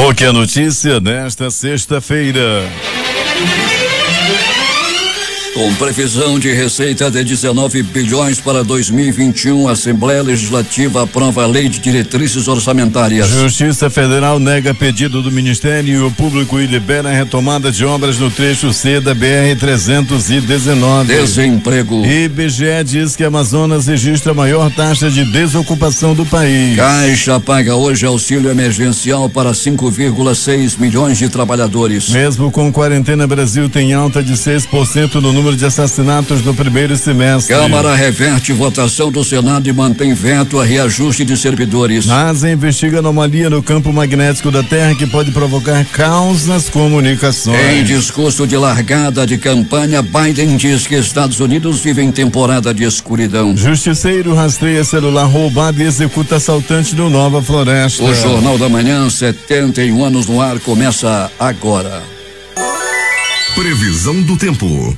O que é notícia nesta sexta-feira? Com previsão de receita de 19 bilhões para 2021, a Assembleia Legislativa aprova a Lei de Diretrizes Orçamentárias. Justiça Federal nega pedido do Ministério Público e libera a retomada de obras no trecho C da BR-319. Desemprego. IBGE diz que Amazonas registra a maior taxa de desocupação do país. Caixa paga hoje auxílio emergencial para 5,6 milhões de trabalhadores. Mesmo com quarentena, Brasil tem alta de 6% no número de assassinatos no primeiro semestre. Câmara reverte votação do Senado e mantém veto a reajuste de servidores. NASA investiga anomalia no campo magnético da Terra que pode provocar caos nas comunicações. Em discurso de largada de campanha, Biden diz que Estados Unidos vive em temporada de escuridão. Justiceiro rastreia celular roubado e executa assaltante no Nova Floresta. O Jornal da Manhã, 71 anos no ar, começa agora. Previsão do tempo.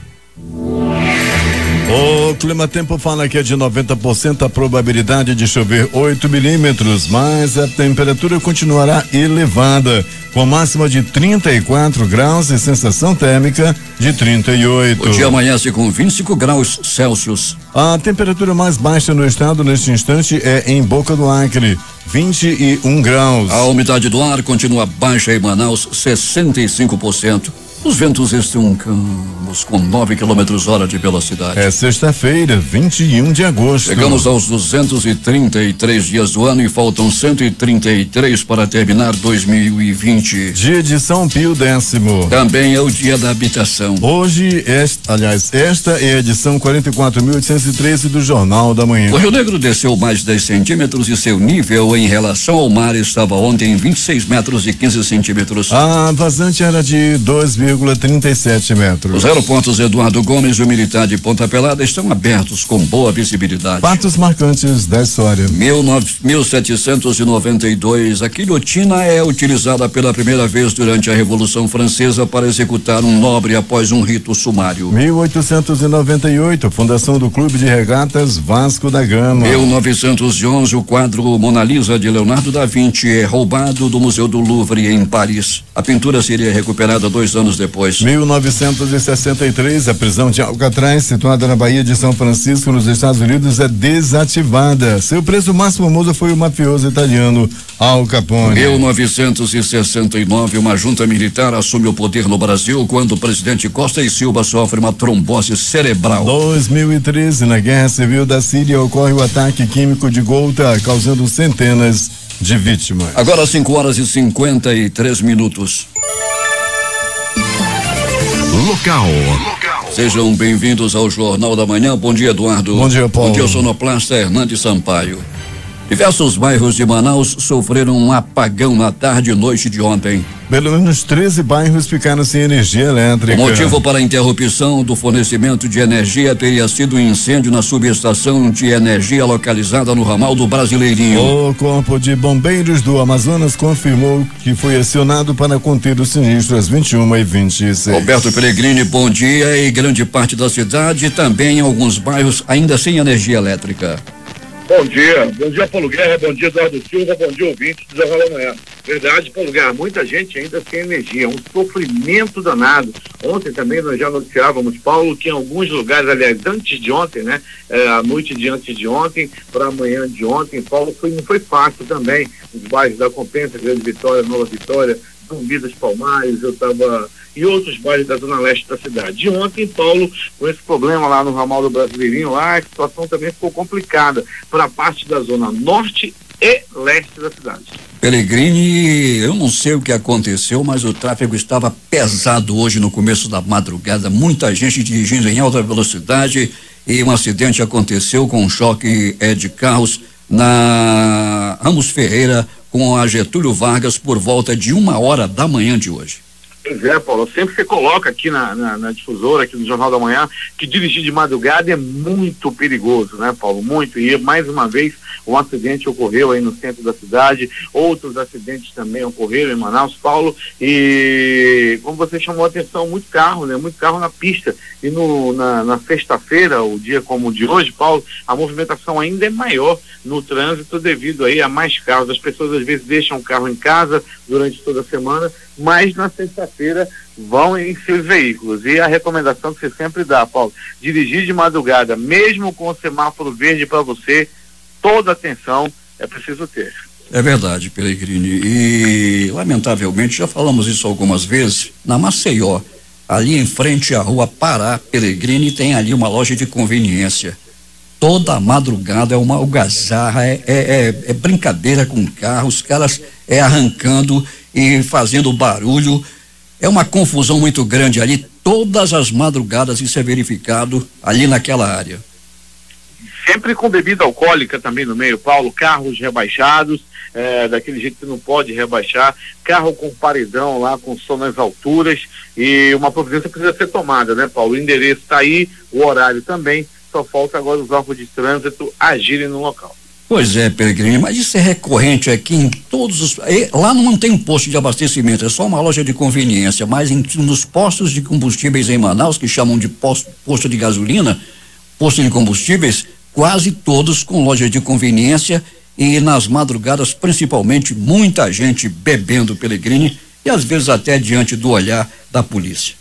O Climatempo fala que é de 90% a probabilidade de chover 8 milímetros, mas a temperatura continuará elevada, com máxima de 34 graus e sensação térmica de 38. O dia amanhece com 25 graus Celsius. A temperatura mais baixa no estado neste instante é em Boca do Acre, 21 graus. A umidade do ar continua baixa em Manaus, 65%. Os ventos estão calmos, com 9 km/h de velocidade. É sexta-feira, 21 de agosto. Chegamos aos 233 dias do ano e faltam 133 para terminar 2020. Dia de São Pio X. Também é o dia da habitação. Hoje, esta é a edição 44.813 do Jornal da Manhã. O Rio Negro desceu mais 10 centímetros e seu nível em relação ao mar estava ontem em 26 metros e 15 centímetros. A vazante era de 2,37 metros. Os aeroportos Eduardo Gomes e o Militar de Ponta Pelada estão abertos com boa visibilidade. Fatos marcantes da história. 1792, a guilhotina é utilizada pela primeira vez durante a Revolução Francesa para executar um nobre após um rito sumário. 1898, fundação do Clube de Regatas Vasco da Gama. 1911, o quadro Mona Lisa de Leonardo da Vinci é roubado do Museu do Louvre em Paris. A pintura seria recuperada 2 anos depois. 1963, a prisão de Alcatraz, situada na Baía de São Francisco, nos Estados Unidos, é desativada. Seu preso máximo moço foi o mafioso italiano Al Capone. 1969, uma junta militar assume o poder no Brasil quando o presidente Costa e Silva sofre uma trombose cerebral. 2013, na Guerra Civil da Síria, ocorre o ataque químico de Ghouta, causando centenas de vítimas. Agora 5h53. Local. Sejam bem-vindos ao Jornal da Manhã. Bom dia, Eduardo. Bom dia, Paulo. Bom dia, sonoplasta Hernandes Sampaio. Diversos bairros de Manaus sofreram um apagão na tarde e noite de ontem. Pelo menos 13 bairros ficaram sem energia elétrica. O motivo para a interrupção do fornecimento de energia teria sido um incêndio na subestação de energia localizada no ramal do Brasileirinho. O Corpo de Bombeiros do Amazonas confirmou que foi acionado para conter o sinistro às 21h26. Roberto Pellegrini, bom dia. E grande parte da cidade, também em alguns bairros ainda sem energia elétrica. Bom dia Paulo Guerra, bom dia Eduardo Silva, bom dia ouvintes do Jornal da Manhã. Verdade, Paulo Guerra, muita gente ainda sem energia, um sofrimento danado. Ontem também nós já noticiávamos, Paulo, que em alguns lugares, aliás, antes de ontem, né, a noite de antes de ontem para amanhã de ontem, Paulo, não foi fácil também, os bairros da Compensa, Grande Vitória, Nova Vitória, Zumbi dos Palmares, e outros bairros da zona leste da cidade. De ontem, Paulo, com esse problema lá no ramal do Brasileirinho, lá a situação também ficou complicada para a parte da zona norte e leste da cidade. Pellegrini, eu não sei o que aconteceu, mas o tráfego estava pesado hoje no começo da madrugada, muita gente dirigindo em alta velocidade e um acidente aconteceu com um choque de carros na Ramos Ferreira com a Getúlio Vargas por volta de 1h da manhã de hoje. Pois é, Paulo, sempre você coloca aqui na difusora, aqui no Jornal da Manhã, que dirigir de madrugada é muito perigoso, né, Paulo? Muito, e mais uma vez Um acidente ocorreu aí no centro da cidade, outros acidentes também ocorreram em Manaus, Paulo, e como você chamou a atenção, muito carro, né? Muito carro na pista. E na sexta-feira, o dia como o de hoje, Paulo, a movimentação ainda é maior no trânsito devido aí a mais carros. As pessoas às vezes deixam o carro em casa durante toda a semana, mas na sexta-feira vão em seus veículos. E a recomendação que você sempre dá, Paulo, dirigir de madrugada, mesmo com o semáforo verde para você, toda atenção é preciso ter. É verdade, Peregrini, e lamentavelmente, já falamos isso algumas vezes, na Maceió, ali em frente à rua Pará, Peregrini, tem ali uma loja de conveniência. Toda madrugada é uma algazarra, é brincadeira com carro, os caras arrancando e fazendo barulho, é uma confusão muito grande ali, todas as madrugadas isso é verificado ali naquela área. Sempre com bebida alcoólica também no meio, Paulo, carros rebaixados, daquele jeito que não pode rebaixar, carro com paredão lá, com som nas alturas, e uma providência precisa ser tomada, né, Paulo? O endereço está aí, o horário também, só falta agora os órgãos de trânsito agirem no local. Pois é, Peregrini, mas isso é recorrente aqui em todos os... Lá não tem um posto de abastecimento, é só uma loja de conveniência, mas nos postos de combustíveis em Manaus, que chamam de posto de gasolina, posto de combustíveis, quase todos com loja de conveniência, e nas madrugadas principalmente muita gente bebendo, Peregrini, e às vezes até diante do olhar da polícia.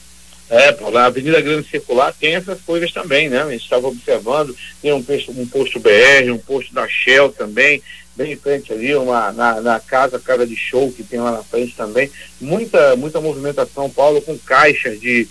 Paulo, a Avenida Grande Circular tem essas coisas também, né? A gente estava observando, tem um posto BR, um posto da Shell também, bem em frente ali, na casa de show que tem lá na frente também, muita movimentação, Paulo, com caixas de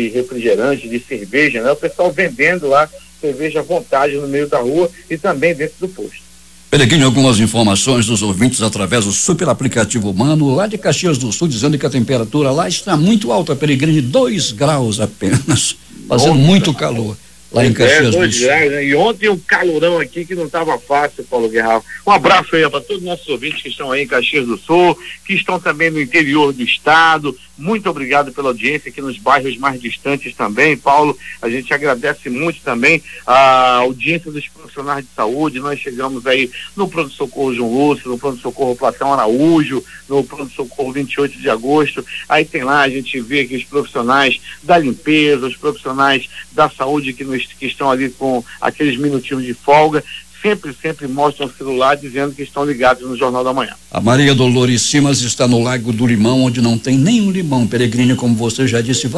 refrigerante, de cerveja, né? O pessoal vendendo lá cerveja à vontade no meio da rua e também dentro do posto. Peregrini, algumas informações dos ouvintes através do super aplicativo Mano, lá de Caxias do Sul, dizendo que a temperatura lá está muito alta, Peregrini, 2 graus apenas, fazendo muito calor lá em Caxias do Sul. Graus, né? E ontem um calorão aqui que não estava fácil, Paulo Guerra. Um abraço aí para todos os nossos ouvintes que estão aí em Caxias do Sul, que estão também no interior do estado. Muito obrigado pela audiência aqui nos bairros mais distantes também, Paulo. A gente agradece muito também a audiência dos profissionais de saúde. Nós chegamos aí no pronto-socorro João Lúcio, no pronto-socorro Platão Araújo, no pronto-socorro 28 de agosto. Aí tem lá, a gente vê aqui os profissionais da limpeza, os profissionais da saúde que estão ali com aqueles minutinhos de folga. Sempre mostram o celular dizendo que estão ligados no Jornal da Manhã. A Maria Dolores Simas está no Lago do Limão, onde não tem nenhum limão, Peregrini, como você já disse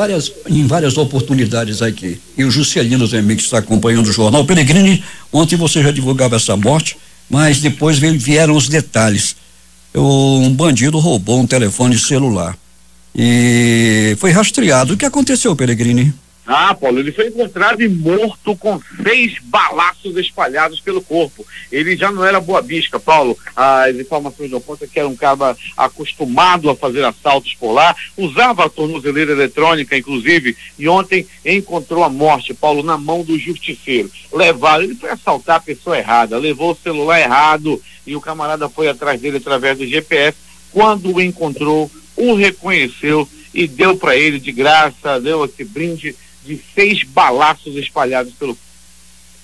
em várias oportunidades aqui. E o Juscelino também, que está acompanhando o jornal. Peregrini, ontem você já divulgava essa morte, mas depois vieram os detalhes. Um bandido roubou um telefone celular e foi rastreado. O que aconteceu, Peregrini? Paulo, ele foi encontrado e morto com 6 balaços espalhados pelo corpo. Ele já não era boa bisca, Paulo. As informações do ponto é que era um cara acostumado a fazer assaltos por lá, usava a tornozeleira eletrônica, inclusive, e ontem encontrou a morte, Paulo, na mão do justiceiro. Ele foi assaltar a pessoa errada, levou o celular errado e o camarada foi atrás dele através do GPS. Quando o encontrou, o reconheceu e deu para ele de graça, deu esse brinde de 6 balaços espalhados pelo...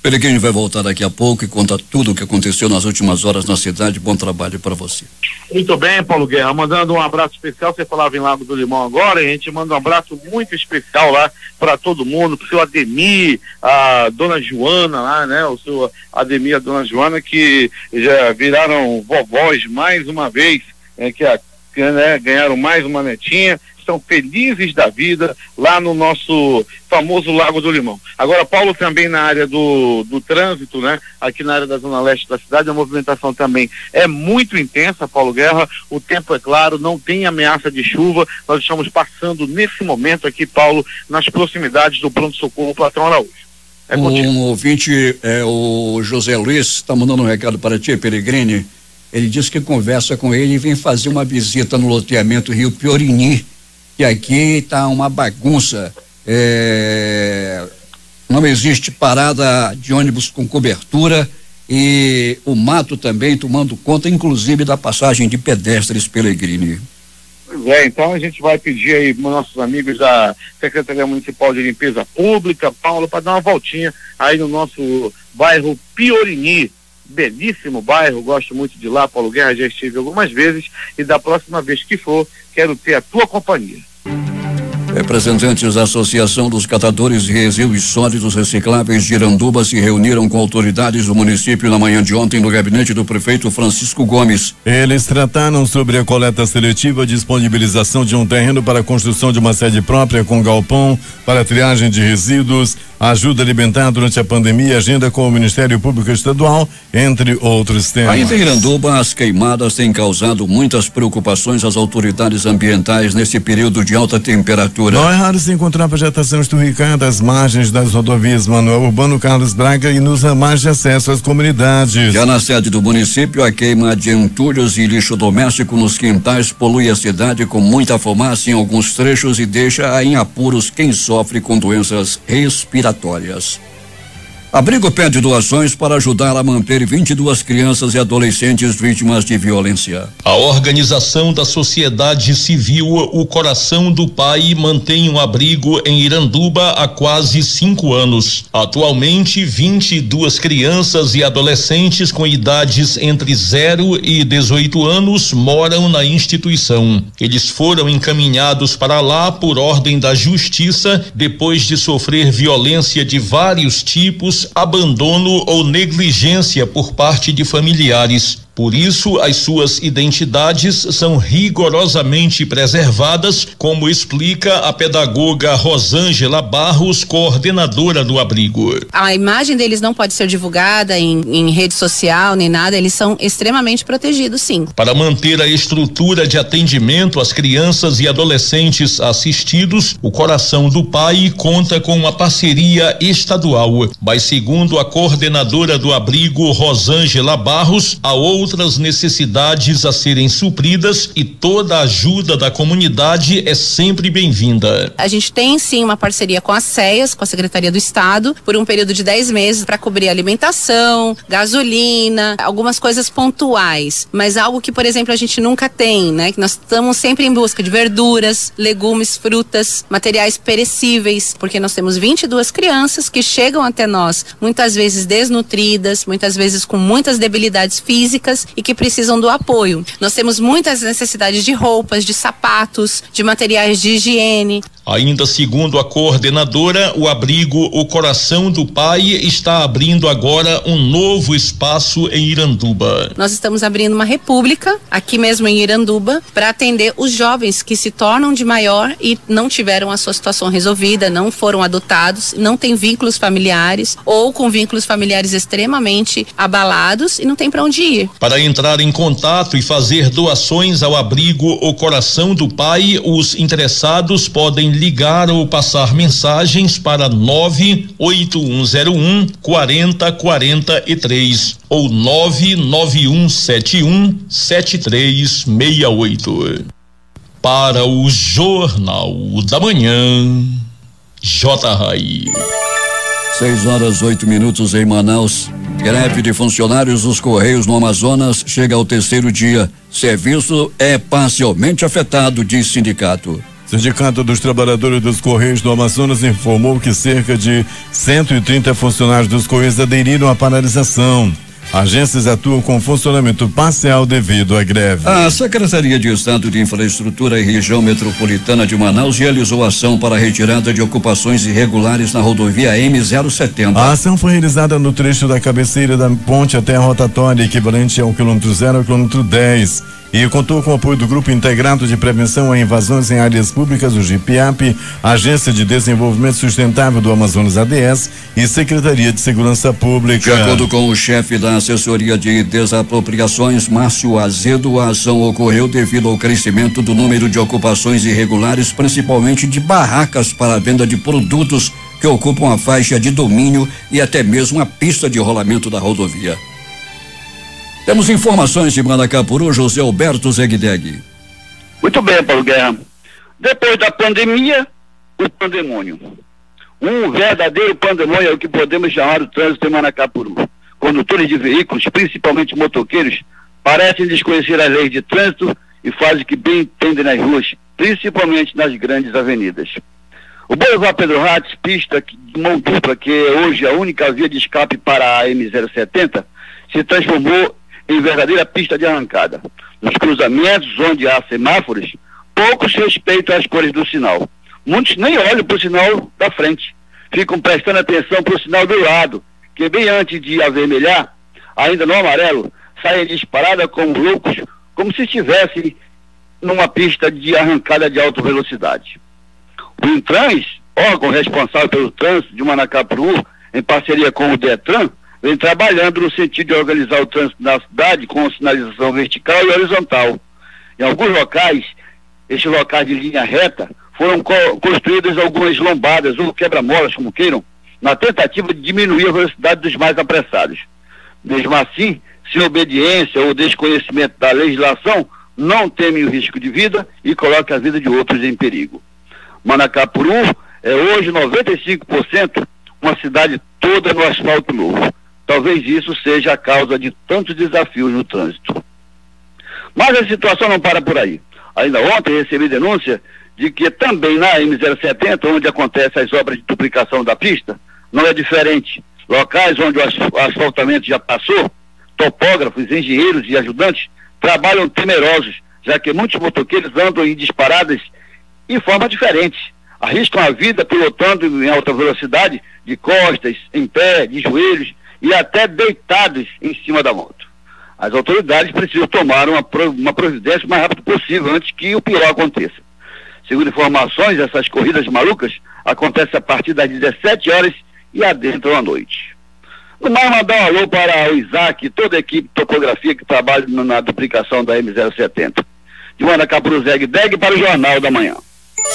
Peregrini vai voltar daqui a pouco e conta tudo o que aconteceu nas últimas horas na cidade. Bom trabalho para você. Muito bem, Paulo Guerra, mandando um abraço especial. Você falava em Lago do Limão agora, e a gente manda um abraço muito especial lá para todo mundo, pro seu Ademir, a dona Joana lá, né? O seu Ademir e a dona Joana, que já viraram vovós mais uma vez, ganharam mais uma netinha. Estão felizes da vida lá no nosso famoso Lago do Limão. Agora, Paulo, também na área do trânsito, né? Aqui na área da zona leste da cidade, a movimentação também é muito intensa, Paulo Guerra. O tempo é claro, não tem ameaça de chuva. Nós estamos passando nesse momento aqui, Paulo, nas proximidades do pronto-socorro Platão Araújo. Um ouvinte, o José Luiz, está mandando um recado para ti, Peregrini. Ele disse que conversa com ele e vem fazer uma visita no loteamento Rio Piorini, que aqui está uma bagunça, não existe parada de ônibus com cobertura e o mato também tomando conta, inclusive, da passagem de pedestres, Peregrini. Pois é, então a gente vai pedir aí para nossos amigos da Secretaria Municipal de Limpeza Pública, Paulo, para dar uma voltinha aí no nosso bairro Piorini, belíssimo bairro, gosto muito de lá, Paulo Guerra, já estive algumas vezes e da próxima vez que for, quero ter a tua companhia. Representantes da Associação dos Catadores de Resíduos Sólidos Recicláveis de Iranduba se reuniram com autoridades do município na manhã de ontem no gabinete do prefeito Francisco Gomes. Eles trataram sobre a coleta seletiva, disponibilização de um terreno para a construção de uma sede própria com galpão para triagem de resíduos, ajuda alimentar durante a pandemia, agenda com o Ministério Público Estadual, entre outros temas. Ainda em Iranduba, as queimadas têm causado muitas preocupações às autoridades ambientais nesse período de alta temperatura. Não é raro se encontrar vegetação esturricada às margens das rodovias Manuel Urbano, Carlos Braga e nos ramais de acesso às comunidades. Já na sede do município, a queima de entulhos e lixo doméstico nos quintais polui a cidade com muita fumaça em alguns trechos e deixa em apuros quem sofre com doenças respiratórias. Abrigo pede doações para ajudar a manter 22 crianças e adolescentes vítimas de violência. A organização da sociedade civil O Coração do Pai mantém um abrigo em Iranduba há quase 5 anos. Atualmente, 22 crianças e adolescentes com idades entre 0 e 18 anos moram na instituição. Eles foram encaminhados para lá por ordem da justiça depois de sofrer violência de vários tipos, abandono ou negligência por parte de familiares. Por isso, as suas identidades são rigorosamente preservadas, como explica a pedagoga Rosângela Barros, coordenadora do abrigo. A imagem deles não pode ser divulgada em rede social nem nada, eles são extremamente protegidos, sim. Para manter a estrutura de atendimento às crianças e adolescentes assistidos, o Coração do Pai conta com uma parceria estadual. Mas, segundo a coordenadora do abrigo, Rosângela Barros, a outras necessidades a serem supridas e toda a ajuda da comunidade é sempre bem-vinda. A gente tem sim uma parceria com a SEAS, com a Secretaria do Estado, por um período de 10 meses para cobrir alimentação, gasolina, algumas coisas pontuais, mas algo que, por exemplo, a gente nunca tem, né? Que nós estamos sempre em busca de verduras, legumes, frutas, materiais perecíveis, porque nós temos 22 crianças que chegam até nós, muitas vezes desnutridas, muitas vezes com muitas debilidades físicas e que precisam do apoio. Nós temos muitas necessidades de roupas, de sapatos, de materiais de higiene. Ainda segundo a coordenadora, o abrigo O Coração do Pai está abrindo agora um novo espaço em Iranduba. Nós estamos abrindo uma república aqui mesmo em Iranduba para atender os jovens que se tornam de maior e não tiveram a sua situação resolvida, não foram adotados, não têm vínculos familiares ou com vínculos familiares extremamente abalados e não tem para onde ir. Para entrar em contato e fazer doações ao abrigo O Coração do Pai, os interessados podem ligar ou passar mensagens para 98101 4043 ou 99171 7368. Para o Jornal da Manhã, J. Rai. 6h08 em Manaus. Greve de funcionários dos Correios no Amazonas chega ao 3º dia. Serviço é parcialmente afetado, diz sindicato. Sindicato dos Trabalhadores dos Correios do Amazonas informou que cerca de 130 funcionários dos Correios aderiram à paralisação. Agências atuam com funcionamento parcial devido à greve. A Secretaria de Estado de Infraestrutura e Região Metropolitana de Manaus realizou ação para a retirada de ocupações irregulares na rodovia M070. A ação foi realizada no trecho da cabeceira da ponte até a rotatória, equivalente ao quilômetro 0 ao quilômetro 10. E contou com o apoio do Grupo Integrado de Prevenção a Invasões em Áreas Públicas, o GIPIAP, Agência de Desenvolvimento Sustentável do Amazonas ADS e Secretaria de Segurança Pública. De acordo com o chefe da Assessoria de Desapropriações, Márcio Azedo, a ação ocorreu devido ao crescimento do número de ocupações irregulares, principalmente de barracas para a venda de produtos que ocupam a faixa de domínio e até mesmo a pista de rolamento da rodovia. Temos informações de Manacapuru, José Alberto Zegdeg. Muito bem, Paulo Guerra. Depois da pandemia, o pandemônio. Um verdadeiro pandemônio é o que podemos chamar o trânsito em Manacapuru. Condutores de veículos, principalmente motoqueiros, parecem desconhecer as leis de trânsito e fazem o que bem entendem nas ruas, principalmente nas grandes avenidas. O Boulevard Pedro Ratz, pista de mão dupla, que é hoje a única via de escape para a M070, se transformou em verdadeira pista de arrancada. Nos cruzamentos onde há semáforos, poucos respeitam as cores do sinal. Muitos nem olham para o sinal da frente, ficam prestando atenção para o sinal do lado, que bem antes de avermelhar, ainda no amarelo, saem disparada como loucos, como se estivessem numa pista de arrancada de alta velocidade. O Intrans, órgão responsável pelo trânsito de Manacapuru, em parceria com o Detran, vem trabalhando no sentido de organizar o trânsito na cidade com sinalização vertical e horizontal. Em alguns locais, estes locais de linha reta, foram construídas algumas lombadas ou quebra-molas, como queiram, na tentativa de diminuir a velocidade dos mais apressados. Mesmo assim, sem obediência ou desconhecimento da legislação, não temem o risco de vida e colocam a vida de outros em perigo. Manacapuru é hoje 95% uma cidade toda no asfalto novo. Talvez isso seja a causa de tantos desafios no trânsito. Mas a situação não para por aí. Ainda ontem recebi denúncia de que também na M070, onde acontecem as obras de duplicação da pista, não é diferente. Locais onde o asfaltamento já passou, topógrafos, engenheiros e ajudantes trabalham temerosos, já que muitos motoqueiros andam em disparadas de forma diferente. Arriscam a vida pilotando em alta velocidade, de costas, em pé, de joelhos e até deitados em cima da moto. As autoridades precisam tomar uma providência o mais rápido possível antes que o pior aconteça. Segundo informações, essas corridas malucas acontecem a partir das 17 horas e adentram à noite. No mais, mandar um alô para o Isaac e toda a equipe de topografia que trabalha na duplicação da M070. De Manacapuru, Zeg para o Jornal da Manhã.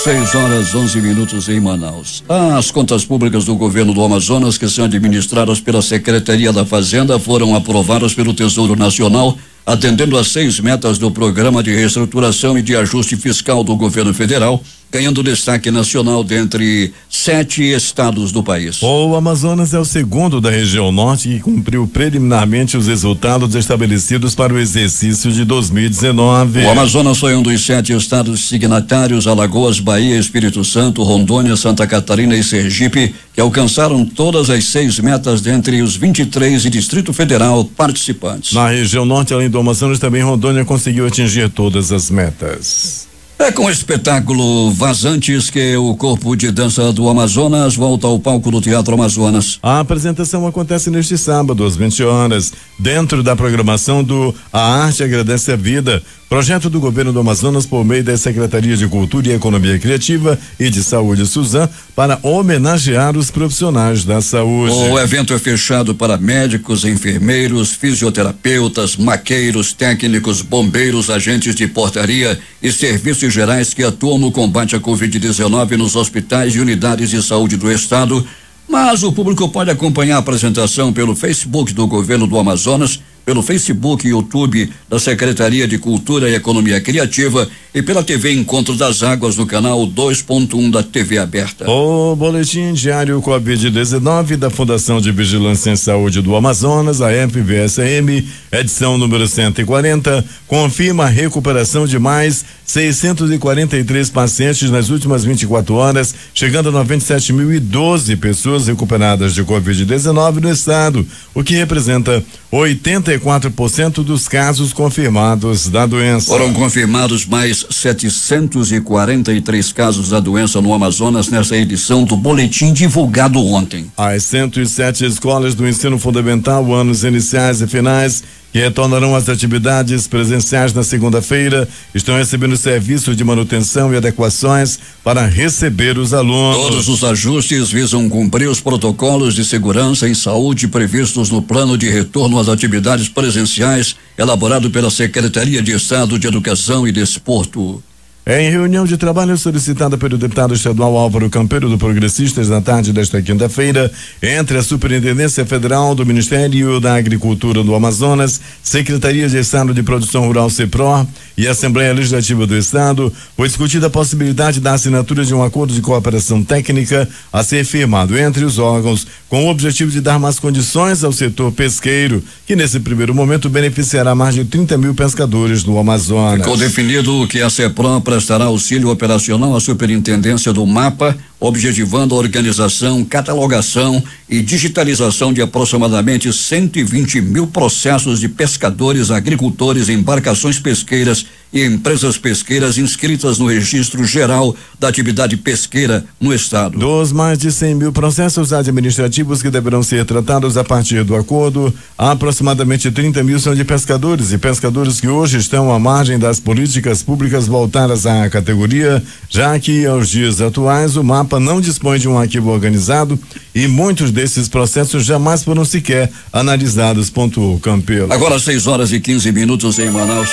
6h11 em Manaus. As contas públicas do governo do Amazonas, que são administradas pela Secretaria da Fazenda, foram aprovadas pelo Tesouro Nacional, atendendo às 6 metas do Programa de Reestruturação e de Ajuste Fiscal do governo federal, ganhando destaque nacional dentre 7 estados do país. O Amazonas é o segundo da região norte que cumpriu preliminarmente os resultados estabelecidos para o exercício de 2019. O Amazonas foi um dos 7 estados signatários, Alagoas, Bahia, Espírito Santo, Rondônia, Santa Catarina e Sergipe, que alcançaram todas as 6 metas dentre os 23 e Distrito Federal participantes. Na região norte, além do Amazonas, também Rondônia conseguiu atingir todas as metas. É com o espetáculo Vazantes que o corpo de dança do Amazonas volta ao palco do Teatro Amazonas. A apresentação acontece neste sábado, às 20 horas, dentro da programação do A Arte Agradece a Vida, projeto do governo do Amazonas por meio da Secretaria de Cultura e Economia Criativa e de Saúde, Suzan, para homenagear os profissionais da saúde. O evento é fechado para médicos, enfermeiros, fisioterapeutas, maqueiros, técnicos, bombeiros, agentes de portaria e serviços gerais que atuam no combate à Covid-19 nos hospitais e unidades de saúde do estado, mas o público pode acompanhar a apresentação pelo Facebook do governo do Amazonas, pelo Facebook e YouTube da Secretaria de Cultura e Economia Criativa e pela TV Encontro das Águas no canal 2.1 da TV aberta. O boletim diário Covid-19 da Fundação de Vigilância em Saúde do Amazonas, a FVSM, edição número 140, confirma a recuperação de mais 643 pacientes nas últimas 24 horas, chegando a 97.012 pessoas recuperadas de Covid-19 no estado, o que representa 84% dos casos confirmados da doença. Foram confirmados mais 743 casos da doença no Amazonas nessa edição do boletim divulgado ontem. As 107 escolas do ensino fundamental, anos iniciais e finais, que retornarão às atividades presenciais na segunda-feira, estão recebendo serviço de manutenção e adequações para receber os alunos. Todos os ajustes visam cumprir os protocolos de segurança em saúde previstos no plano de retorno às atividades presenciais elaborado pela Secretaria de Estado de Educação e Desporto. Em reunião de trabalho solicitada pelo deputado estadual Álvaro Campeiro do Progressistas na tarde desta quinta-feira, entre a Superintendência Federal do Ministério da Agricultura do Amazonas, Secretaria de Estado de Produção Rural CEPRO e Assembleia Legislativa do Estado, foi discutida a possibilidade da assinatura de um acordo de cooperação técnica a ser firmado entre os órgãos, com o objetivo de dar mais condições ao setor pesqueiro, que nesse primeiro momento beneficiará mais de 30 mil pescadores no Amazonas. Ficou definido que a CEPRO prestará auxílio operacional à Superintendência do MAPA, objetivando a organização, catalogação e digitalização de aproximadamente 120 mil processos de pescadores, agricultores, embarcações pesqueiras e empresas pesqueiras inscritas no Registro Geral da Atividade Pesqueira no Estado. Dos mais de 100 mil processos administrativos que deverão ser tratados a partir do acordo, aproximadamente 30 mil são de pescadores e pescadores que hoje estão à margem das políticas públicas voltadas à categoria, já que aos dias atuais o mapa não dispõe de um arquivo organizado e muitos desses processos jamais foram sequer analisados, pontuou Campelo. Agora 6h15 em Manaus.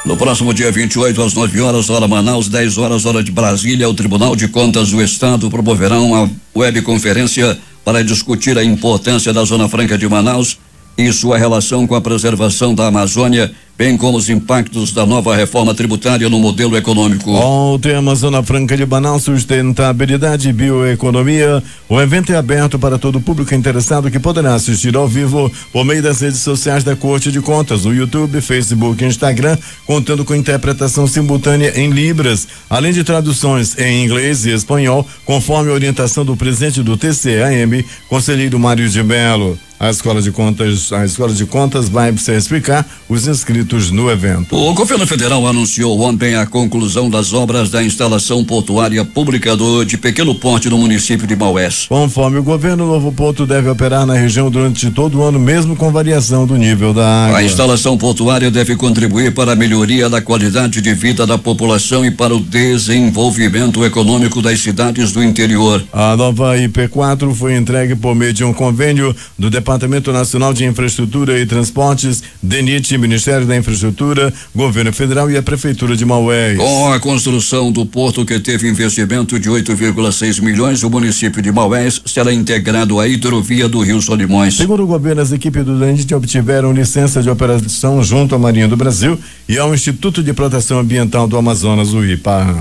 No próximo dia 28, às 9 horas, hora Manaus, 10 horas, hora de Brasília, o Tribunal de Contas do Estado promoverá uma webconferência para discutir a importância da Zona Franca de Manaus e sua relação com a preservação da Amazônia, bem como os impactos da nova reforma tributária no modelo econômico. O tema Zona Franca de Manaus, sustentabilidade e bioeconomia. O evento é aberto para todo o público interessado que poderá assistir ao vivo por meio das redes sociais da Corte de Contas, no YouTube, Facebook e Instagram, contando com interpretação simultânea em Libras, além de traduções em inglês e espanhol, conforme a orientação do presidente do TCAM, conselheiro Mário de Mello. A Escola de Contas vai explicar os inscritos no evento. O governo federal anunciou ontem a conclusão das obras da instalação portuária pública de pequeno porte no município de Maués. Conforme o governo, o novo porto deve operar na região durante todo o ano, mesmo com variação do nível da água. A instalação portuária deve contribuir para a melhoria da qualidade de vida da população e para o desenvolvimento econômico das cidades do interior. A nova IP4 foi entregue por meio de um convênio do Departamento Nacional de Infraestrutura e Transportes, DENIT, Ministério da Infraestrutura, Governo Federal e a Prefeitura de Maués. Com a construção do porto, que teve investimento de 8,6 milhões, o município de Maués será integrado à hidrovia do Rio Solimões. Segundo o governo, as equipes do DENIT obtiveram licença de operação junto à Marinha do Brasil e ao Instituto de Proteção Ambiental do Amazonas, o IPA.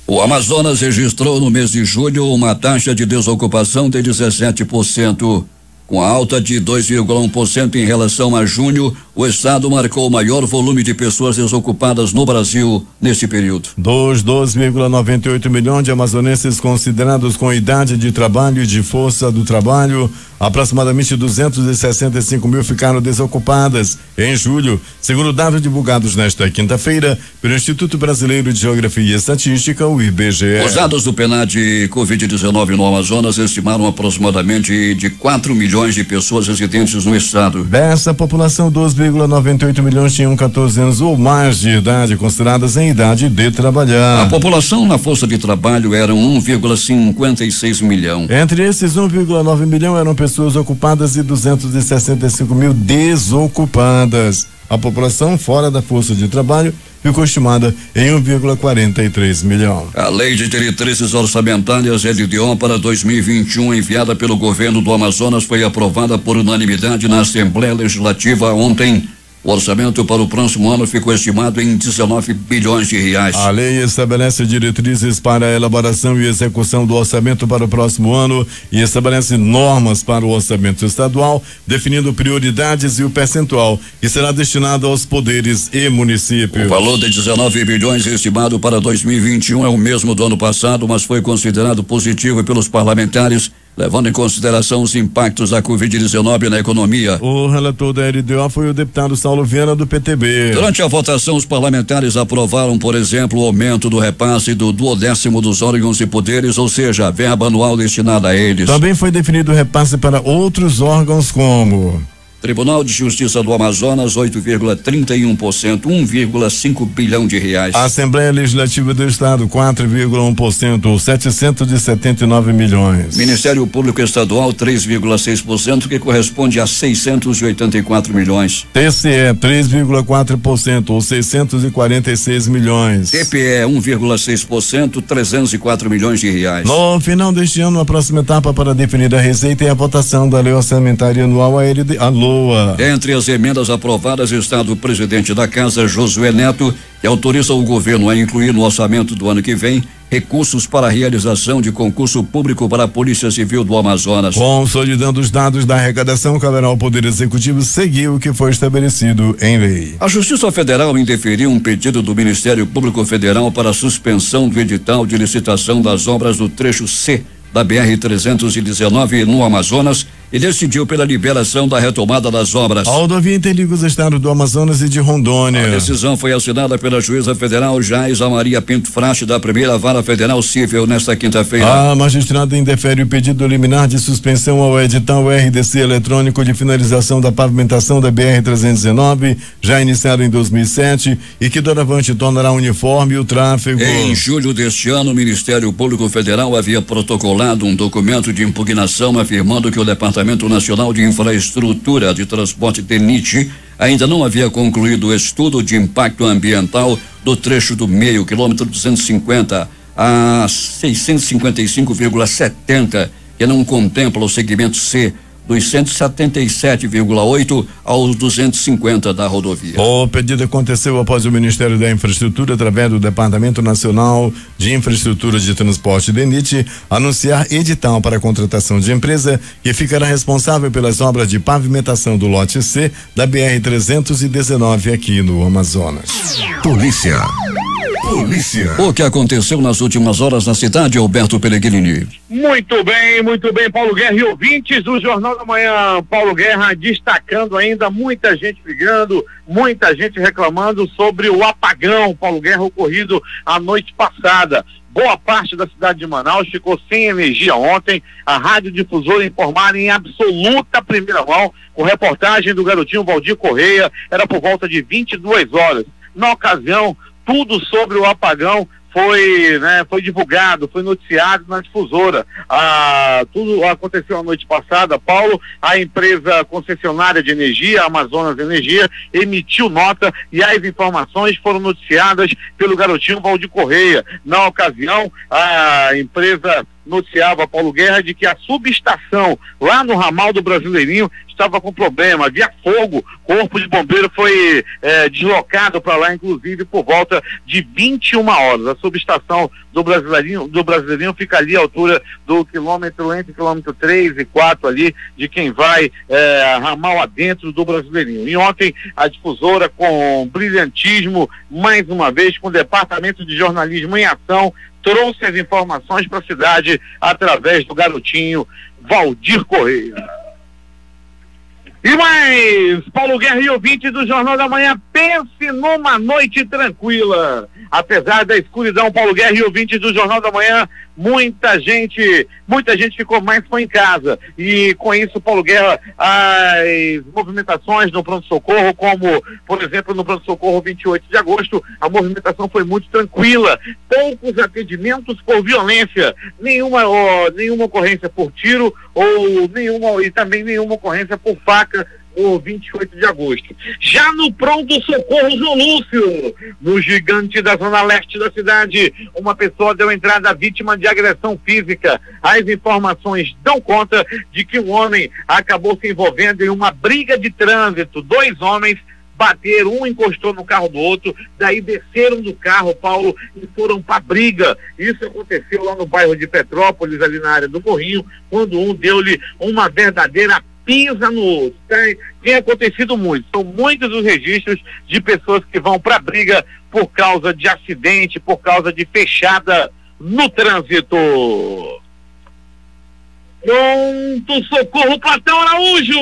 O Amazonas registrou no mês de julho uma taxa de desocupação de 17%. Com a alta de 2,1% em relação a junho, o estado marcou o maior volume de pessoas desocupadas no Brasil neste período. Dos 2,98 milhões de amazonenses considerados com idade de trabalho e de força do trabalho, aproximadamente 265 mil ficaram desocupadas em julho, segundo dados divulgados nesta quinta-feira pelo Instituto Brasileiro de Geografia e Estatística, o IBGE. Os dados do PNAD Covid-19 no Amazonas estimaram aproximadamente de 4 milhões de pessoas residentes no estado. Dessa população, 2,98 milhões tinham 14 anos ou mais de idade, consideradas em idade de trabalhar. A população na força de trabalho eram 1,56 milhão. Entre esses, 1,9 milhão eram pessoas ocupadas e 265 mil desocupadas. A população fora da força de trabalho ficou estimada em 1,43 milhão. A Lei de Diretrizes Orçamentárias LDO para 2021, enviada pelo governo do Amazonas, foi aprovada por unanimidade na Assembleia Legislativa ontem. O orçamento para o próximo ano ficou estimado em 19 bilhões de reais. A lei estabelece diretrizes para a elaboração e execução do orçamento para o próximo ano e estabelece normas para o orçamento estadual, definindo prioridades e o percentual que será destinado aos poderes e municípios. O valor de 19 bilhões estimado para 2021 é o mesmo do ano passado, mas foi considerado positivo pelos parlamentares, levando em consideração os impactos da Covid-19 na economia. O relator da LDO foi o deputado Saulo Viana, do PTB. Durante a votação, os parlamentares aprovaram, por exemplo, o aumento do repasse do 12º dos órgãos e poderes, ou seja, a verba anual destinada a eles. Também foi definido o repasse para outros órgãos como Tribunal de Justiça do Amazonas, 8,31%, 1,5 bilhão de reais. A Assembleia Legislativa do Estado, 4,1%, 779 milhões. Ministério Público Estadual, 3,6%, que corresponde a 684 milhões. TCE, 3,4%, ou 646 milhões. TPE, 1,6%, 304 milhões de reais. No final deste ano, a próxima etapa para definir a receita é a votação da Lei Orçamentária Anual, a LOA. Entre as emendas aprovadas está do presidente da Casa, Josué Neto, que autoriza o governo a incluir no orçamento do ano que vem recursos para a realização de concurso público para a Polícia Civil do Amazonas. Consolidando os dados da arrecadação, caberá ao Poder Executivo seguir o que foi estabelecido em lei. A Justiça Federal indeferiu um pedido do Ministério Público Federal para a suspensão do edital de licitação das obras do trecho C da BR-319 no Amazonas e decidiu pela liberação da retomada das obras. A rodovia interliga os estados do Amazonas e de Rondônia. A decisão foi assinada pela juíza federal Jaisa Maria Pinto Frache da primeira vara federal civil nesta quinta-feira. A magistrada indefere o pedido liminar de suspensão ao edital RDC eletrônico de finalização da pavimentação da BR-319, já iniciado em 2007 e que doravante tornará uniforme o tráfego. Em julho deste ano, o Ministério Público Federal havia protocolado um documento de impugnação afirmando que o Departamento Nacional de Infraestrutura de Transporte DENIT ainda não havia concluído o estudo de impacto ambiental do trecho do meio, quilômetro 250 a 655,70, que não contempla o segmento C dos 177,8 aos 250 da rodovia. O pedido aconteceu após o Ministério da Infraestrutura, através do Departamento Nacional de Infraestrutura de Transporte DENIT, anunciar edital para a contratação de empresa que ficará responsável pelas obras de pavimentação do lote C da BR-319 aqui no Amazonas. Polícia. O que aconteceu nas últimas horas na cidade, Alberto Pellegrini? Muito bem, Paulo Guerra e ouvintes do Jornal da Manhã. Paulo Guerra destacando ainda, muita gente ligando, muita gente reclamando sobre o apagão, Paulo Guerra, ocorrido a noite passada. Boa parte da cidade de Manaus ficou sem energia ontem. A Rádio Difusora informaram em absoluta primeira mão, com reportagem do garotinho Valdir Correia, era por volta de 22 horas. Na ocasião, tudo sobre o apagão foi divulgado, foi noticiado na Difusora. Tudo aconteceu a noite passada, Paulo. A empresa concessionária de energia, Amazonas Energia, emitiu nota e as informações foram noticiadas pelo garotinho Valdir Correia. Na ocasião, a empresa noticiava, Paulo Guerra, de que a subestação lá no ramal do Brasileirinho estava com problema, havia fogo, corpo de bombeiro foi deslocado para lá, inclusive por volta de 21 horas. A subestação do Brasileirinho fica ali à altura do quilômetro, entre quilômetro 3 e 4 ali, de quem vai ramal adentro do Brasileirinho. E ontem a Difusora, com brilhantismo, mais uma vez com o Departamento de Jornalismo em ação, trouxe as informações para a cidade através do garotinho Valdir Correia. E mais, Paulo Guerra e ouvinte do Jornal da Manhã, pense numa noite tranquila. Apesar da escuridão, Paulo Guerra e ouvinte do Jornal da Manhã, muita gente ficou mais em casa. E com isso, Paulo Guerra, as movimentações no pronto-socorro, como, por exemplo, no pronto-socorro 28 de agosto, a movimentação foi muito tranquila. Poucos atendimentos por violência, nenhuma ocorrência por tiro e também nenhuma ocorrência por faca, o 28 de agosto. Já no pronto-socorro João Lúcio, no Gigante da zona leste da cidade, uma pessoa deu entrada vítima de agressão física. As informações dão conta de que um homem acabou se envolvendo em uma briga de trânsito. 2 homens bateram, um encostou no carro do outro, daí desceram do carro, Paulo, e foram pra briga. Isso aconteceu lá no bairro de Petrópolis, ali na área do Morrinho, quando um deu-lhe uma verdadeira pisa no outro. Tem acontecido muito. São muitos os registros de pessoas que vão pra briga por causa de acidente, por causa de fechada no trânsito. Pronto-socorro Platão Araújo.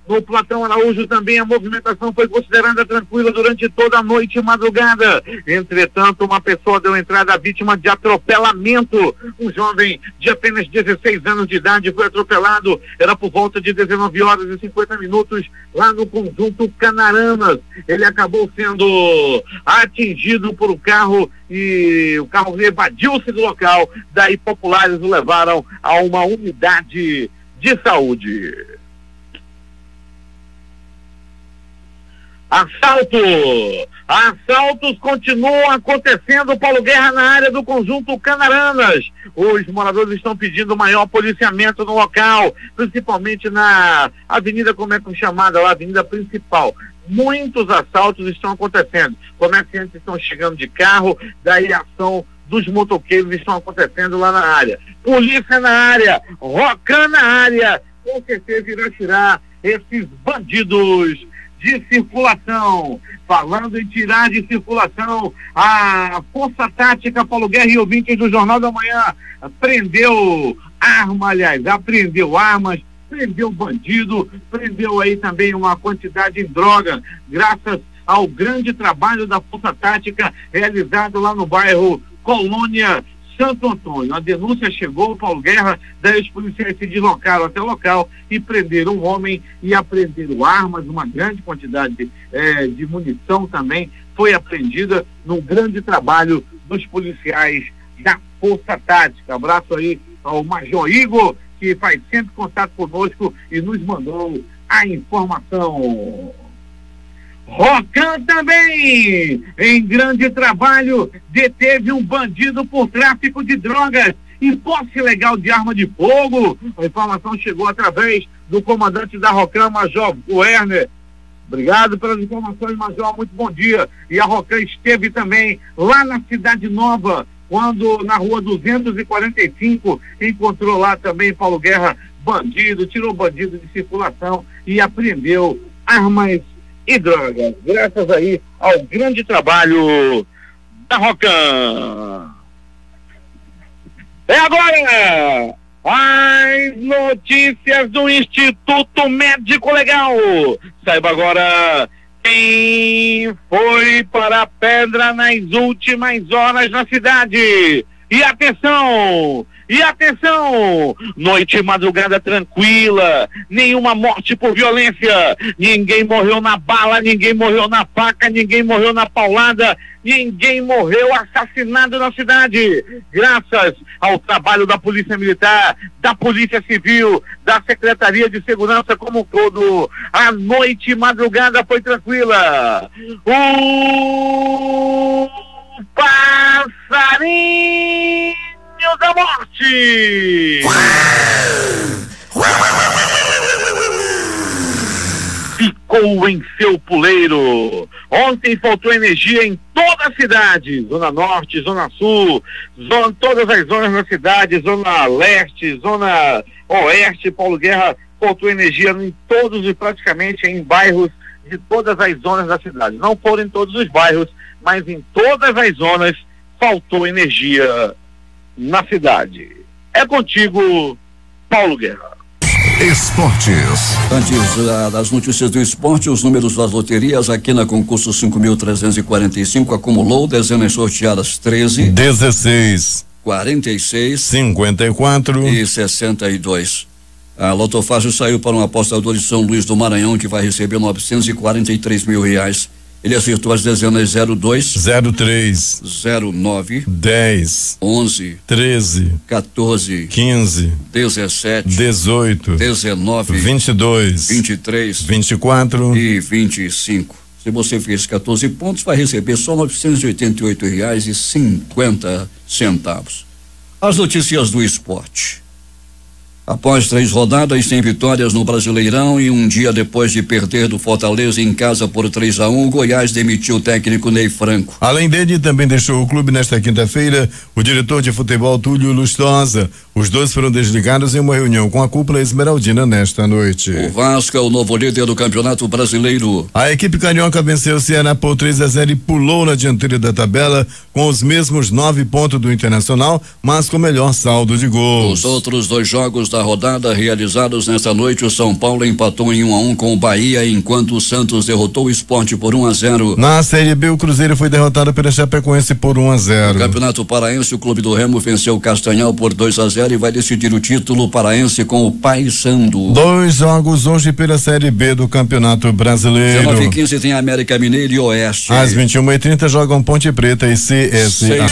No Platão Araújo também a movimentação foi considerada tranquila durante toda a noite e madrugada. Entretanto, uma pessoa deu entrada vítima de atropelamento. Um jovem de apenas 16 anos de idade foi atropelado. Era por volta de 19 horas e 50 minutos lá no conjunto Canaranas. Ele acabou sendo atingido por um carro e o carro evadiu-se do local. Daí populares o levaram a uma unidade de saúde. Assaltos continuam acontecendo, Paulo Guerra, na área do conjunto Canaranas. Os moradores estão pedindo maior policiamento no local, principalmente na avenida, como é chamada lá, avenida principal. Muitos assaltos estão acontecendo. Comerciantes estão chegando de carro, daí a ação dos motoqueiros estão acontecendo lá na área. Polícia na área, Rocan na área, com certeza irá tirar esses bandidos de circulação. Falando em tirar de circulação, a Força Tática Paulo Guerra e ouvintes do Jornal da Manhã apreendeu armas, prendeu bandido, prendeu aí também uma quantidade de droga, graças ao grande trabalho da Força Tática realizado lá no bairro Colônia Santo Antônio. A denúncia chegou, Paulo Guerra, daí os policiais se deslocaram até o local e prenderam um homem e apreenderam armas, uma grande quantidade de munição também foi apreendida num grande trabalho dos policiais da Força Tática. Abraço aí ao Major Igor, que faz sempre contato conosco e nos mandou a informação. Rocan também, em grande trabalho, deteve um bandido por tráfico de drogas e posse ilegal de arma de fogo. A informação chegou através do comandante da Rocan, Major Werner. Obrigado pelas informações, Major, muito bom dia. E a Rocan esteve também lá na Cidade Nova, quando na rua 245 encontrou lá também, Paulo Guerra, bandido, tirou bandido de circulação e apreendeu armas e drogas, graças aí ao grande trabalho da Rocan. É agora as notícias do Instituto Médico Legal. Saiba agora quem foi para a pedra nas últimas horas na cidade. E atenção! Noite e madrugada tranquila, nenhuma morte por violência, ninguém morreu na bala, ninguém morreu na faca, ninguém morreu na paulada, ninguém morreu assassinado na cidade, graças ao trabalho da Polícia Militar, da Polícia Civil, da Secretaria de Segurança como um todo. A noite e madrugada foi tranquila. O passarinho da morte ficou em seu puleiro. Ontem faltou energia em toda a cidade, Zona Norte, Zona Sul, todas as zonas da cidade, Zona Leste, Zona Oeste. Paulo Guerra, faltou energia em todos e praticamente em bairros de todas as zonas da cidade. Não foram em todos os bairros, mas em todas as zonas faltou energia na cidade. É contigo, Paulo Guerra. Esportes. Antes das notícias do esporte, os números das loterias aqui na concurso 5.345 acumulou dezenas sorteadas 13, 16, 46, 54 e 62. A Lotofácil saiu para um apostador de São Luís do Maranhão que vai receber R$943 mil. Ele acertou as dezenas 02, 03, 09, 10, 11, 13, 14, 15, 17, 18, 19, 22, 23, 24 e 25. Se você fez 14 pontos, vai receber só R$988,50. As notícias do esporte. Após 3 rodadas sem vitórias no Brasileirão e um dia depois de perder do Fortaleza em casa por 3-1, o Goiás demitiu o técnico Ney Franco. Além dele, também deixou o clube nesta quinta-feira o diretor de futebol Túlio Lustosa. Os dois foram desligados em uma reunião com a cúpula esmeraldina nesta noite. O Vasco é o novo líder do Campeonato Brasileiro. A equipe carioca venceu o Ceará por 3-0 e pulou na dianteira da tabela com os mesmos 9 pontos do Internacional, mas com melhor saldo de gols. Os outros 2 jogos da rodada realizados nesta noite, o São Paulo empatou em 1-1 com o Bahia, enquanto o Santos derrotou o Sport por 1-0. Na Série B, o Cruzeiro foi derrotado pela Chapecoense por 1-0. No Campeonato Paraense, o Clube do Remo venceu o Castanhal por 2-0 e vai decidir o título paraense com o Paysandu. 2 jogos hoje pela Série B do Campeonato Brasileiro. 19h15 tem América Mineiro e Oeste. Às 21h30 jogam Ponte Preta e CSA.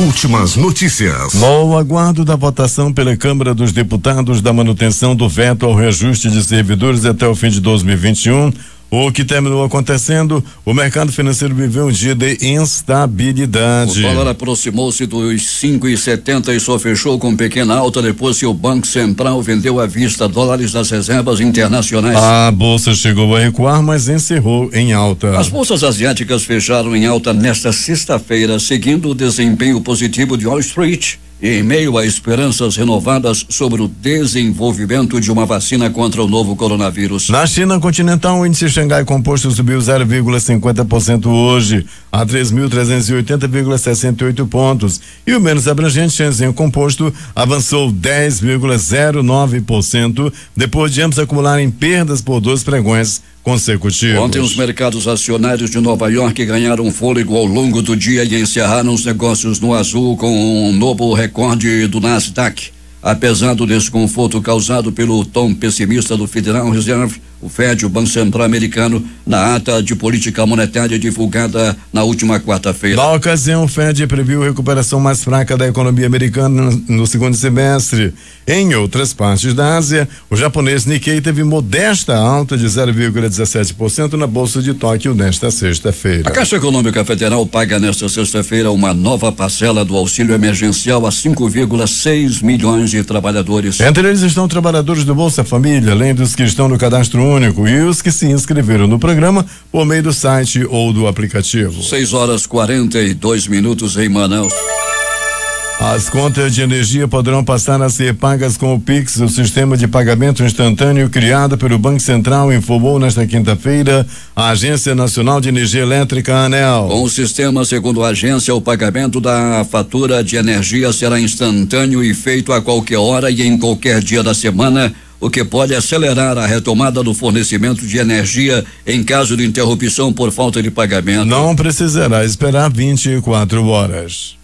Últimas notícias. No aguardo da votação pela Câmara dos Deputados da manutenção do veto ao reajuste de servidores até o fim de 2021, O que terminou acontecendo, o mercado financeiro viveu um dia de instabilidade. O dólar aproximou-se dos 5,70 e só fechou com pequena alta depois que o Banco Central vendeu à vista dólares das reservas internacionais. A bolsa chegou a recuar, mas encerrou em alta. As bolsas asiáticas fecharam em alta nesta sexta-feira, seguindo o desempenho positivo de Wall Street, em meio a esperanças renovadas sobre o desenvolvimento de uma vacina contra o novo coronavírus. Na China continental, o índice Xangai Composto subiu 0,50% hoje, a 3.380,68 pontos. E o menos abrangente Shenzhen Composto avançou 10,09%, depois de ambos acumularem perdas por 2 pregões consecutivos. Ontem os mercados acionários de Nova York ganharam fôlego ao longo do dia e encerraram os negócios no azul com um novo recorde do Nasdaq. Apesar do desconforto causado pelo tom pessimista do Federal Reserve, o Fed, o Banco Central Americano, na ata de política monetária divulgada na última quarta-feira. Na ocasião, o Fed previu recuperação mais fraca da economia americana no segundo semestre. Em outras partes da Ásia, o japonês Nikkei teve modesta alta de 0,17% na Bolsa de Tóquio nesta sexta-feira. A Caixa Econômica Federal paga nesta sexta-feira uma nova parcela do auxílio emergencial a 5,6 milhões de trabalhadores. Entre eles estão trabalhadores do Bolsa Família, além dos que estão no cadastro único e os que se inscreveram no programa por meio do site ou do aplicativo. 6:42 em Manaus. As contas de energia poderão passar a ser pagas com o Pix, o sistema de pagamento instantâneo criado pelo Banco Central, informou nesta quinta-feira a Agência Nacional de Energia Elétrica, ANEEL. Com o sistema, segundo a agência, o pagamento da fatura de energia será instantâneo e feito a qualquer hora e em qualquer dia da semana, o que pode acelerar a retomada do fornecimento de energia em caso de interrupção por falta de pagamento. Não precisará esperar 24 horas.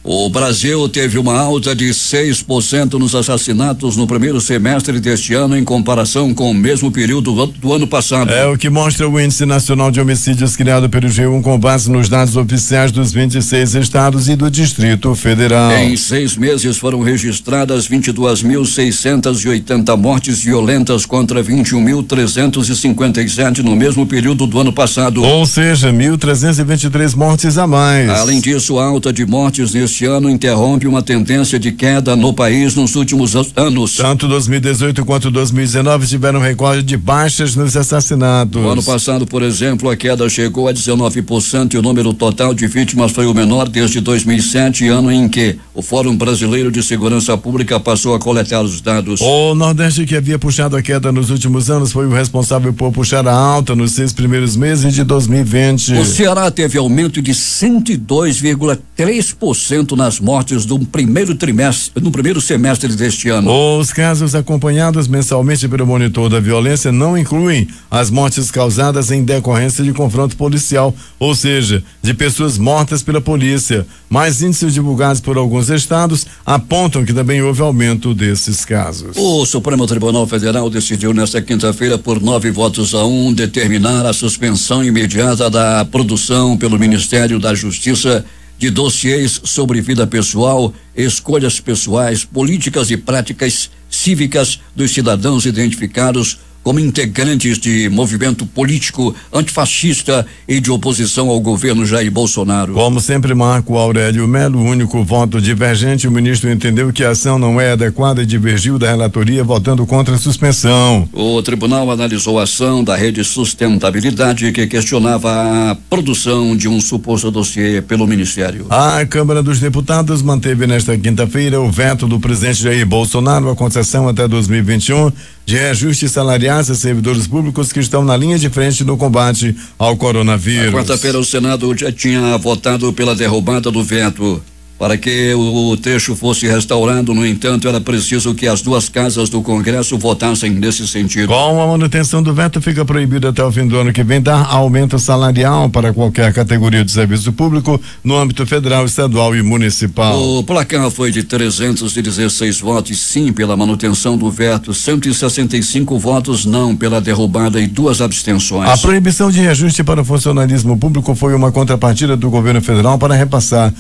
O Brasil teve uma alta de 6% nos assassinatos no primeiro semestre deste ano em comparação com o mesmo período do ano passado. É o que mostra o Índice Nacional de Homicídios criado pelo G1 com base nos dados oficiais dos 26 estados e do Distrito Federal. Em 6 meses foram registradas 22.680 mortes violentas contra 21.357 no mesmo período do ano passado. Ou seja, 1.323 mortes a mais. Além disso, a alta de mortes neste ano interrompe uma tendência de queda no país nos últimos anos. Tanto 2018 quanto 2019 tiveram recorde de baixas nos assassinatos. No ano passado, por exemplo, a queda chegou a 19% e o número total de vítimas foi o menor desde 2007, ano em que o Fórum Brasileiro de Segurança Pública passou a coletar os dados. O Nordeste, que havia puxado a queda nos últimos anos, foi o responsável por puxar a alta nos 6 primeiros meses de 2020. O Ceará teve aumento de 102,3% nas mortes no primeiro semestre deste ano. Os casos acompanhados mensalmente pelo monitor da violência não incluem as mortes causadas em decorrência de confronto policial, ou seja, de pessoas mortas pela polícia. Mas índices divulgados por alguns estados apontam que também houve aumento desses casos. O Supremo Tribunal Federal decidiu nesta quinta-feira por 9-1 determinar a suspensão imediata da produção pelo Ministério da Justiça de dossiês sobre vida pessoal, escolhas pessoais, políticas e práticas cívicas dos cidadãos identificados como integrantes de movimento político antifascista e de oposição ao governo Jair Bolsonaro. Como sempre, Marco Aurélio Melo, único voto divergente, o ministro entendeu que a ação não é adequada e divergiu da relatoria, votando contra a suspensão. O tribunal analisou a ação da Rede Sustentabilidade, que questionava a produção de um suposto dossiê pelo Ministério. A Câmara dos Deputados manteve nesta quinta-feira o veto do presidente Jair Bolsonaro à concessão até 2021 de reajuste salarial a servidores públicos que estão na linha de frente no combate ao coronavírus. Na quarta-feira, o Senado já tinha votado pela derrubada do veto. Para que o trecho fosse restaurado, no entanto, era preciso que as 2 casas do Congresso votassem nesse sentido. Com a manutenção do veto, fica proibido até o fim do ano que vem dar aumento salarial para qualquer categoria de serviço público no âmbito federal, estadual e municipal. O placar foi de 316 votos sim pela manutenção do veto, 165 votos não pela derrubada e 2 abstenções. A proibição de reajuste para o funcionalismo público foi uma contrapartida do governo federal para repassar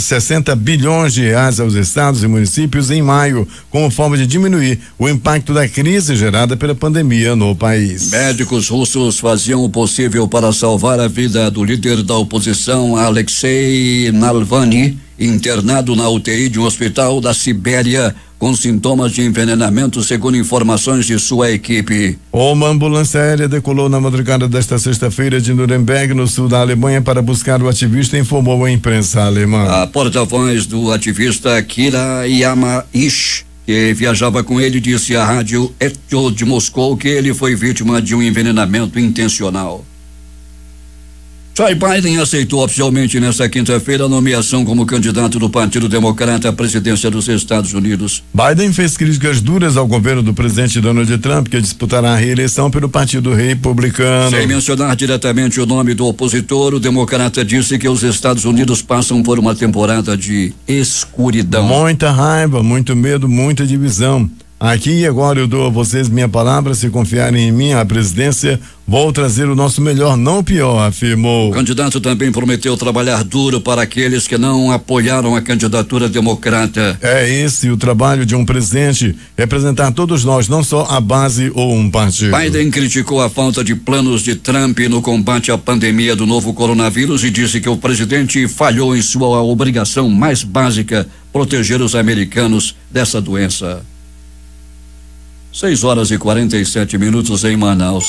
60 bilhões de reais aos estados e municípios em maio, como forma de diminuir o impacto da crise gerada pela pandemia no país. Médicos russos faziam o possível para salvar a vida do líder da oposição, Alexei Navalny, internado na UTI de um hospital da Sibéria com sintomas de envenenamento, segundo informações de sua equipe. Uma ambulância aérea decolou na madrugada desta sexta-feira de Nuremberg, no sul da Alemanha, para buscar o ativista, informou a imprensa alemã. A porta-voz do ativista Kira Yamaish, que viajava com ele, disse à rádio Echo de Moscou que ele foi vítima de um envenenamento intencional. Joe Biden aceitou oficialmente nesta quinta-feira a nomeação como candidato do Partido Democrata à presidência dos Estados Unidos. Biden fez críticas duras ao governo do presidente Donald Trump, que disputará a reeleição pelo Partido Republicano. Sem mencionar diretamente o nome do opositor, o democrata disse que os Estados Unidos passam por uma temporada de escuridão. Muita raiva, muito medo, muita divisão. Aqui e agora eu dou a vocês minha palavra, se confiarem em mim, a presidência, vou trazer o nosso melhor, não o pior, afirmou. O candidato também prometeu trabalhar duro para aqueles que não apoiaram a candidatura democrata. É esse o trabalho de um presidente, representar todos nós, não só a base ou um partido. Biden criticou a falta de planos de Trump no combate à pandemia do novo coronavírus e disse que o presidente falhou em sua obrigação mais básica, proteger os americanos dessa doença. 6:47 em Manaus.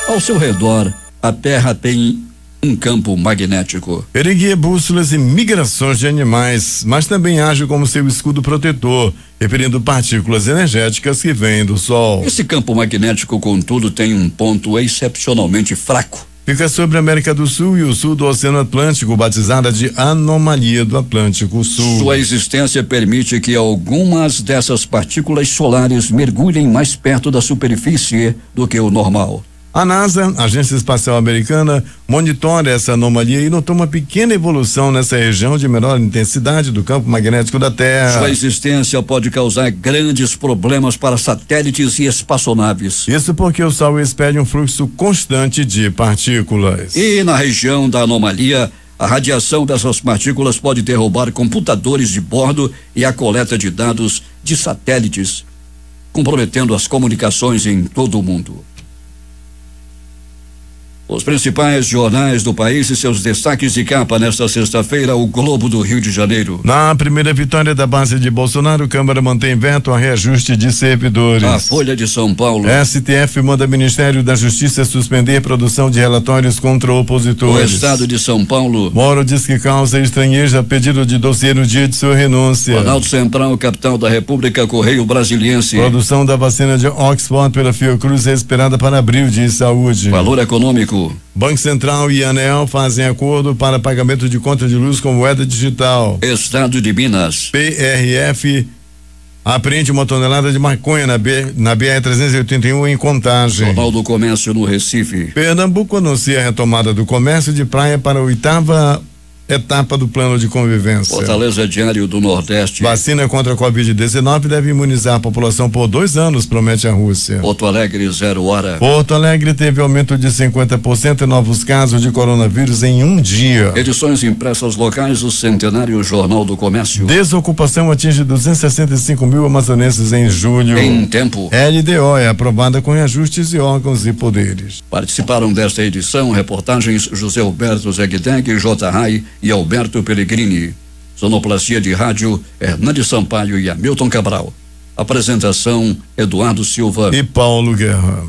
Ao seu redor, a Terra tem um campo magnético. Ele guia bússolas e migrações de animais, mas também age como seu escudo protetor, repelindo partículas energéticas que vêm do Sol. Esse campo magnético, contudo, tem um ponto excepcionalmente fraco. Fica sobre a América do Sul e o sul do Oceano Atlântico, batizada de Anomalia do Atlântico Sul. Sua existência permite que algumas dessas partículas solares mergulhem mais perto da superfície do que o normal. A NASA, Agência Espacial Americana, monitora essa anomalia e notou uma pequena evolução nessa região de menor intensidade do campo magnético da Terra. Sua existência pode causar grandes problemas para satélites e espaçonaves. Isso porque o Sol expele um fluxo constante de partículas. E na região da anomalia, a radiação dessas partículas pode derrubar computadores de bordo e a coleta de dados de satélites, comprometendo as comunicações em todo o mundo. Os principais jornais do país e seus destaques de capa nesta sexta-feira, o Globo do Rio de Janeiro. Na primeira vitória da base de Bolsonaro, Câmara mantém veto a reajuste de servidores. A Folha de São Paulo. STF manda Ministério da Justiça suspender produção de relatórios contra opositores. O Estado de São Paulo. Moro diz que causa estranheza pedido de dossiê no dia de sua renúncia. Planalto Central, capital da República, Correio Brasiliense. Produção da vacina de Oxford pela Fiocruz é esperada para abril, diz Saúde. Valor Econômico. Banco Central e ANEEL fazem acordo para pagamento de conta de luz com moeda digital. Estado de Minas. PRF apreende 1 tonelada de maconha na BR-381 em Contagem. Jornal do Comércio no Recife. Pernambuco anuncia a retomada do comércio de praia para a 8ª etapa do plano de convivência. Fortaleza Diário do Nordeste. Vacina contra a Covid-19 deve imunizar a população por 2 anos, promete a Rússia. Porto Alegre, 0 hora. Porto Alegre teve aumento de 50% em novos casos de coronavírus em um dia. Edições impressas locais, o Centenário Jornal do Comércio. Desocupação atinge 265 mil amazonenses em julho. Em tempo. LDO é aprovada com reajustes de órgãos e poderes. Participaram desta edição reportagens José Alberto Zegdeg, J. Rai e Alberto Pellegrini. Sonoplastia de rádio, Hernandes Sampaio e Hamilton Cabral. Apresentação, Eduardo Silva e Paulo Guerra.